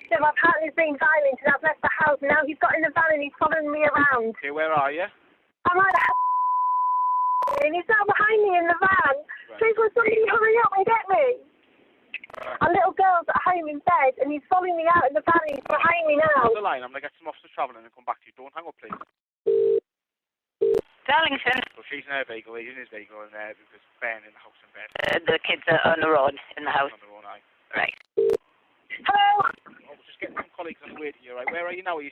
So my partner's being violent and I've left the house and now he's got in the van and he's following me around. Okay, where are you? I'm at and he's now behind me in the van. Right. Please will somebody hurry up and get me? Our little girl's at home in bed and he's following me out in the van and he's behind me now. On the line, I'm going to get some officers travelling and come back to you. Don't hang up, please. Darlington. So she's in her vehicle, he's in his vehicle, and there's Ben in the house in bed. The kids are on the road in the house. On their own eye. Right. Hello? Oh, we're just getting some colleagues on the way to you, right? Where are you now? I'm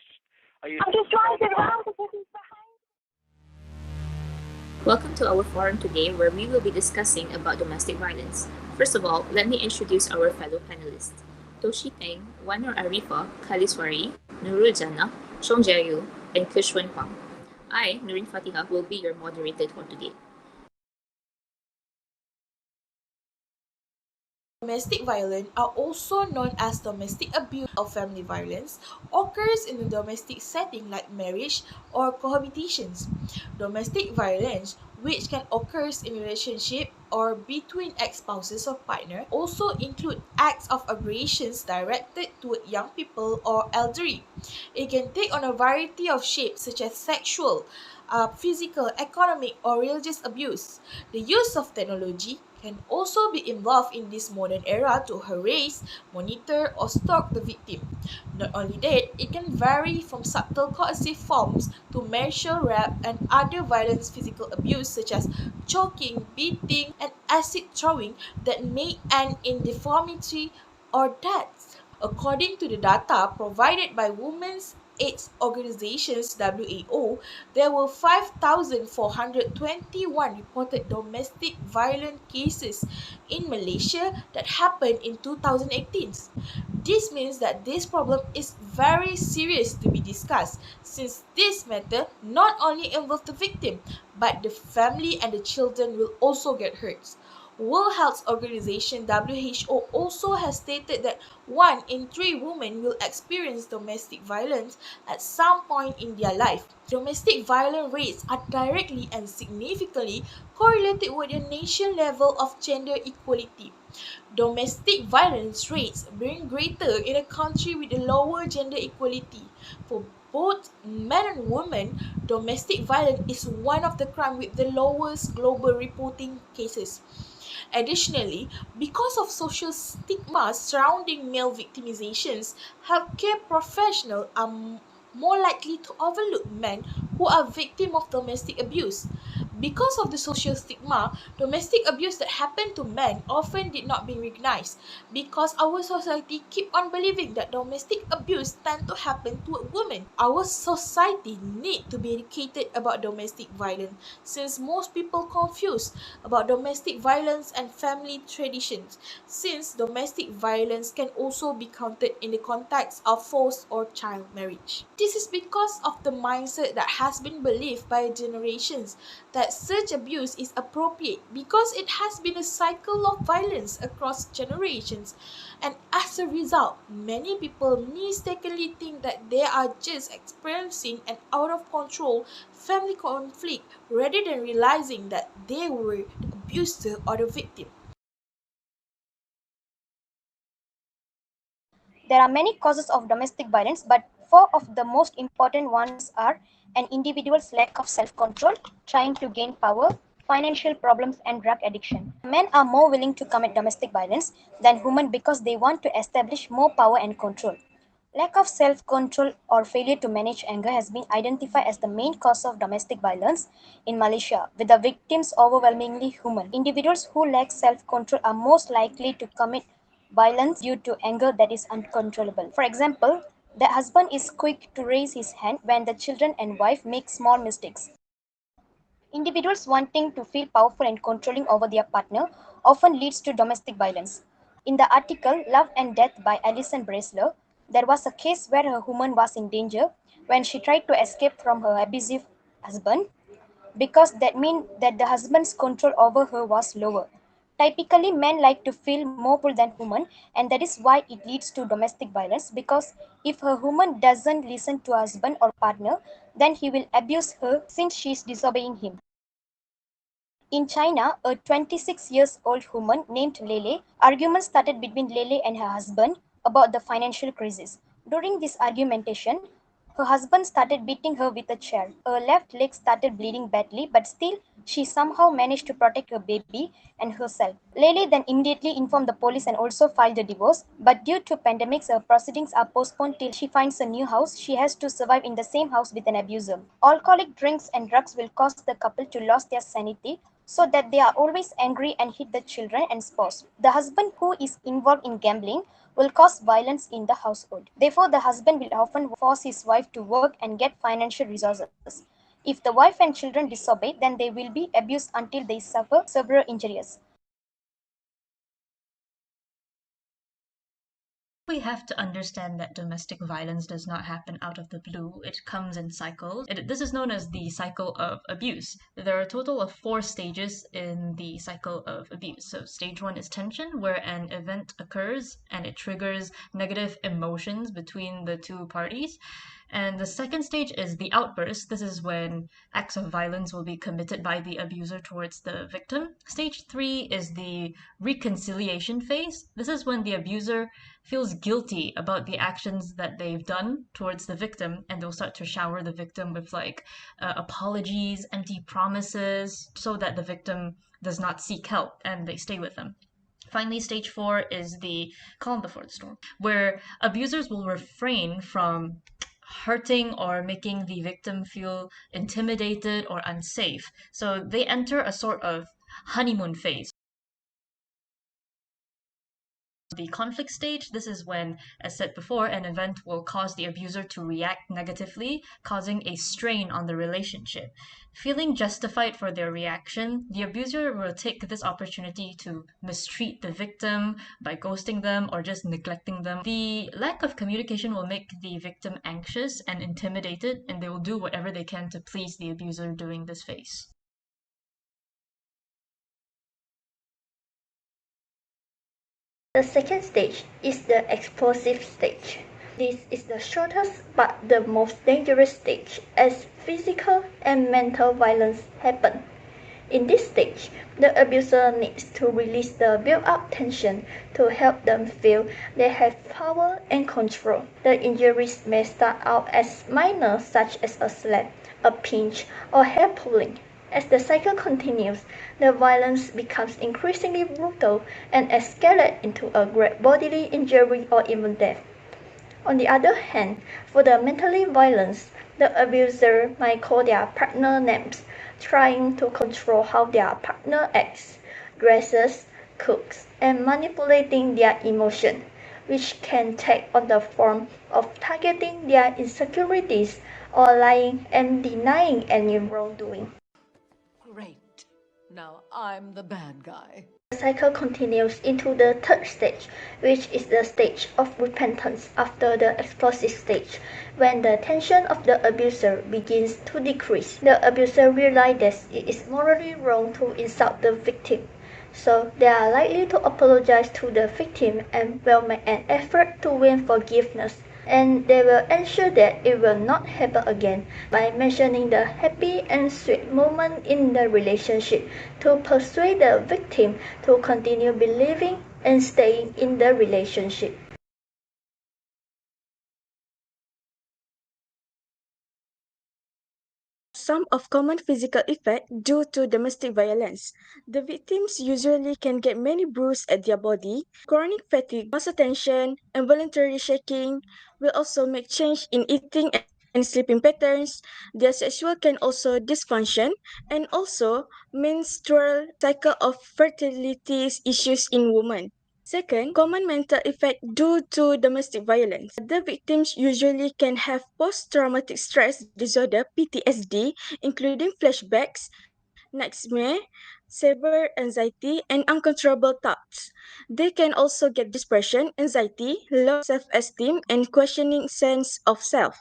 just driving around because he's behind. Welcome to our forum today where we will be discussing about domestic violence. First of all, let me introduce our fellow panelists. Toshi Teng, Wanur Arifa, Kaliswari, Nurul Jannah, Chong Jaeyu, and Kushwan Pang. I, Nurin Fatiha, will be your moderator for today. Domestic violence, are also known as domestic abuse or family violence, occurs in a domestic setting like marriage or cohabitations. Domestic violence, which can occur in relationship or between ex-spouses or partner, also include acts of aggressions directed toward young people or elderly. It can take on a variety of shapes such as sexual, physical, economic, or religious abuse. The use of technology can also be involved in this modern era to harass, monitor, or stalk the victim. Not only that, it can vary from subtle coercive forms to martial rap and other violent physical abuse such as choking, beating, and acid throwing that may end in deformity or death. According to the data provided by Women's AIDS Organization's WAO, there were 5,421 reported domestic violence cases in Malaysia that happened in 2018. This means that this problem is very serious to be discussed, since this matter not only involves the victim, but the family and the children will also get hurt. World Health Organization WHO also has stated that 1 in 3 women will experience domestic violence at some point in their life. Domestic violence rates are directly and significantly correlated with the nation level of gender equality. Domestic violence rates being greater in a country with a lower gender equality. For both men and women, domestic violence is one of the crimes with the lowest global reporting cases. Additionally, because of social stigma surrounding male victimizations, healthcare professionals are more likely to overlook men who are victims of domestic abuse. Because of the social stigma, domestic abuse that happened to men often did not be recognized, because our society keep on believing that domestic abuse tend to happen to women. Our society need to be educated about domestic violence, since most people confuse about domestic violence and family traditions, since domestic violence can also be counted in the context of forced or child marriage. This is because of the mindset that has been believed by generations that such abuse is appropriate because it has been a cycle of violence across generations, and as a result, many people mistakenly think that they are just experiencing an out of control family conflict rather than realizing that they were the abuser or the victim. There are many causes of domestic violence, but 4 of the most important ones are an individual's lack of self-control, trying to gain power, financial problems, and drug addiction. Men are more willing to commit domestic violence than women because they want to establish more power and control. Lack of self-control or failure to manage anger has been identified as the main cause of domestic violence in Malaysia, with the victims overwhelmingly women. Individuals who lack self-control are most likely to commit violence due to anger that is uncontrollable. For example, the husband is quick to raise his hand when the children and wife make small mistakes. Individuals wanting to feel powerful and controlling over their partner often leads to domestic violence. In the article Love and Death by Alison Bresler, there was a case where a woman was in danger when she tried to escape from her abusive husband, because that meant that the husband's control over her was lower. Typically, men like to feel more powerful than women, and that is why it leads to domestic violence, because if a woman doesn't listen to her husband or partner, then he will abuse her since she is disobeying him. In China, a 26 years old woman named Lele, arguments started between Lele and her husband, about the financial crisis. During this argumentation, her husband started beating her with a chair. Her left leg started bleeding badly, but still, she somehow managed to protect her baby and herself. Lily then immediately informed the police and also filed a divorce, but due to pandemics, her proceedings are postponed till she finds a new house. She has to survive in the same house with an abuser. Alcoholic drinks and drugs will cause the couple to lose their sanity, so that they are always angry and hit the children and spouse. The husband who is involved in gambling will cause violence in the household. Therefore, the husband will often force his wife to work and get financial resources. If the wife and children disobey, then they will be abused until they suffer severe injuries. We have to understand that domestic violence does not happen out of the blue. It comes in cycles. This is known as the cycle of abuse. There are a total of 4 stages in the cycle of abuse. So stage 1 is tension, where an event occurs and it triggers negative emotions between the two parties. And the second stage is the outburst. This is when acts of violence will be committed by the abuser towards the victim. Stage 3 is the reconciliation phase. This is when the abuser feels guilty about the actions that they've done towards the victim, and they'll start to shower the victim with apologies, empty promises, so that the victim does not seek help and they stay with them. Finally, stage 4 is the calm before the storm, where abusers will refrain from hurting or making the victim feel intimidated or unsafe. So they enter a sort of honeymoon phase. The conflict stage, this is when, as said before, an event will cause the abuser to react negatively, causing a strain on the relationship. Feeling justified for their reaction, the abuser will take this opportunity to mistreat the victim by ghosting them or just neglecting them. The lack of communication will make the victim anxious and intimidated, and they will do whatever they can to please the abuser during this phase. The second stage is the explosive stage. This is the shortest but the most dangerous stage, as physical and mental violence happen. In this stage, the abuser needs to release the built-up tension to help them feel they have power and control. The injuries may start out as minor, such as a slap, a pinch, or hair pulling. As the cycle continues, the violence becomes increasingly brutal and escalates into a great bodily injury or even death. On the other hand, for the mentally violent, the abuser might call their partner names, trying to control how their partner acts, dresses, cooks, and manipulating their emotion, which can take on the form of targeting their insecurities or lying and denying any wrongdoing. Great. Now I'm the bad guy. The cycle continues into the third stage, which is the stage of repentance after the explosive stage, when the tension of the abuser begins to decrease. The abuser realizes it is morally wrong to insult the victim, so they are likely to apologize to the victim and will make an effort to win forgiveness. And they will ensure that it will not happen again by mentioning the happy and sweet moment in the relationship to persuade the victim to continue believing and staying in the relationship. Some of common physical effects due to domestic violence. The victims usually can get many bruises at their body. Chronic fatigue, muscle tension, involuntary shaking will also make change in eating and sleeping patterns. Their sexual can also dysfunction, and also menstrual cycle of fertility issues in women. Second, common mental effect due to domestic violence. The victims usually can have post-traumatic stress disorder (PTSD), including flashbacks, nightmare, severe anxiety, and uncontrollable thoughts. They can also get depression, anxiety, low self-esteem, and questioning sense of self.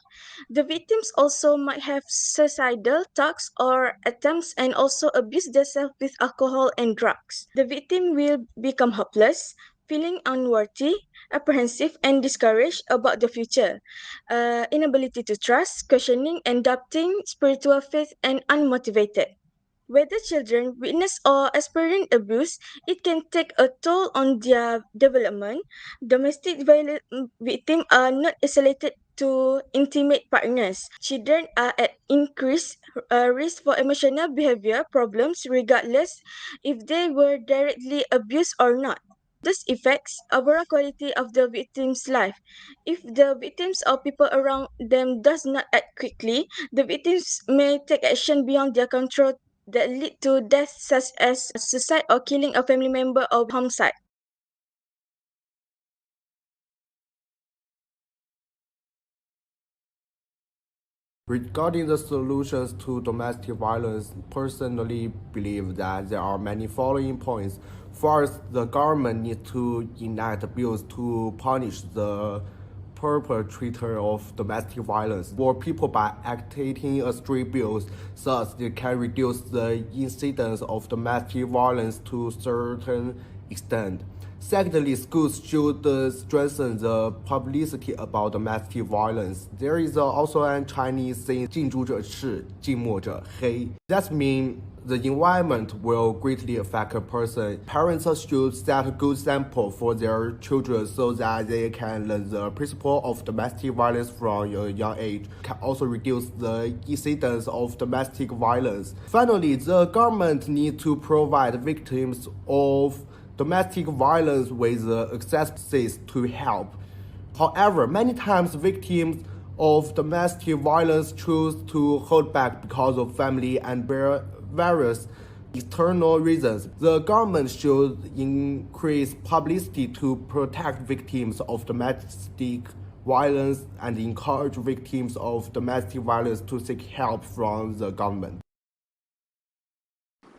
The victims also might have suicidal thoughts or attempts and also abuse themselves with alcohol and drugs. The victim will become hopeless, feeling unworthy, apprehensive, and discouraged about the future, inability to trust, questioning and doubting spiritual faith, and unmotivated. Whether children witness or experience abuse, it can take a toll on their development. Domestic violence victims are not isolated to intimate partners. Children are at increased risk for emotional behavior problems regardless if they were directly abused or not. This affects overall quality of the victim's life. If the victims or people around them does not act quickly, the victims may take action beyond their control that lead to deaths such as suicide or killing a family member or homicide. Regarding the solutions to domestic violence, personally believe that there are many following points. First, the government needs to enact bills to punish the perpetrator of domestic violence for people by acting a strict bills, thus they can reduce the incidence of domestic violence to a certain extent. Secondly, schools should strengthen the publicity about domestic violence. There is also a Chinese saying 近朱者赤,近墨者黑. That means the environment will greatly affect a person. Parents should set a good example for their children so that they can learn the principle of domestic violence from a young age. Can also reduce the incidence of domestic violence. Finally, the government needs to provide victims of domestic violence with access to help. However, many times victims of domestic violence choose to hold back because of family and various external reasons. The government should increase publicity to protect victims of domestic violence and encourage victims of domestic violence to seek help from the government.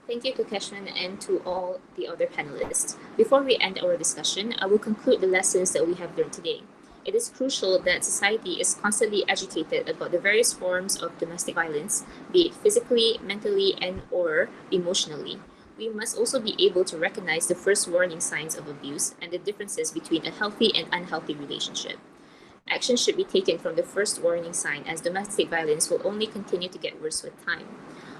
Thank you to Keshman and to all the other panelists. Before we end our discussion, I will conclude the lessons that we have learned today. It is crucial that society is constantly educated about the various forms of domestic violence, be it physically, mentally, and or emotionally. We must also be able to recognize the first warning signs of abuse and the differences between a healthy and unhealthy relationship. Action should be taken from the first warning sign, as domestic violence will only continue to get worse with time.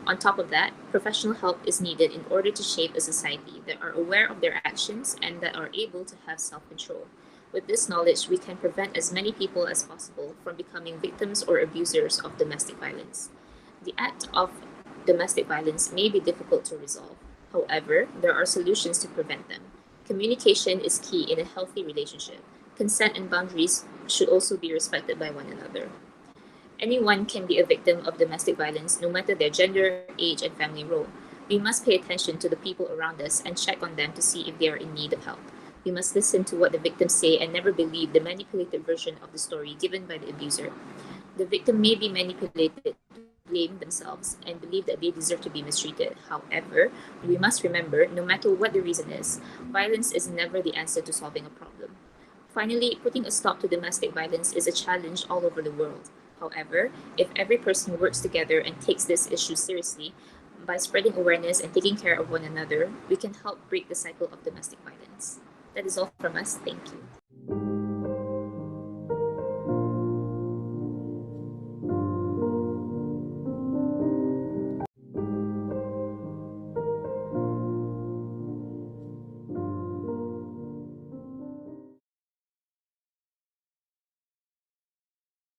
On top of that, professional help is needed in order to shape a society that are aware of their actions and that are able to have self-control. With this knowledge, we can prevent as many people as possible from becoming victims or abusers of domestic violence. The act of domestic violence may be difficult to resolve. However, there are solutions to prevent them. Communication is key in a healthy relationship. Consent and boundaries should also be respected by one another. Anyone can be a victim of domestic violence, no matter their gender, age, and family role. We must pay attention to the people around us and check on them to see if they are in need of help. We must listen to what the victims say and never believe the manipulated version of the story given by the abuser. The victim may be manipulated to blame themselves and believe that they deserve to be mistreated. However, we must remember, no matter what the reason is, violence is never the answer to solving a problem. Finally, putting a stop to domestic violence is a challenge all over the world. However, if every person works together and takes this issue seriously, by spreading awareness and taking care of one another, we can help break the cycle of domestic violence. That is all from us. Thank you.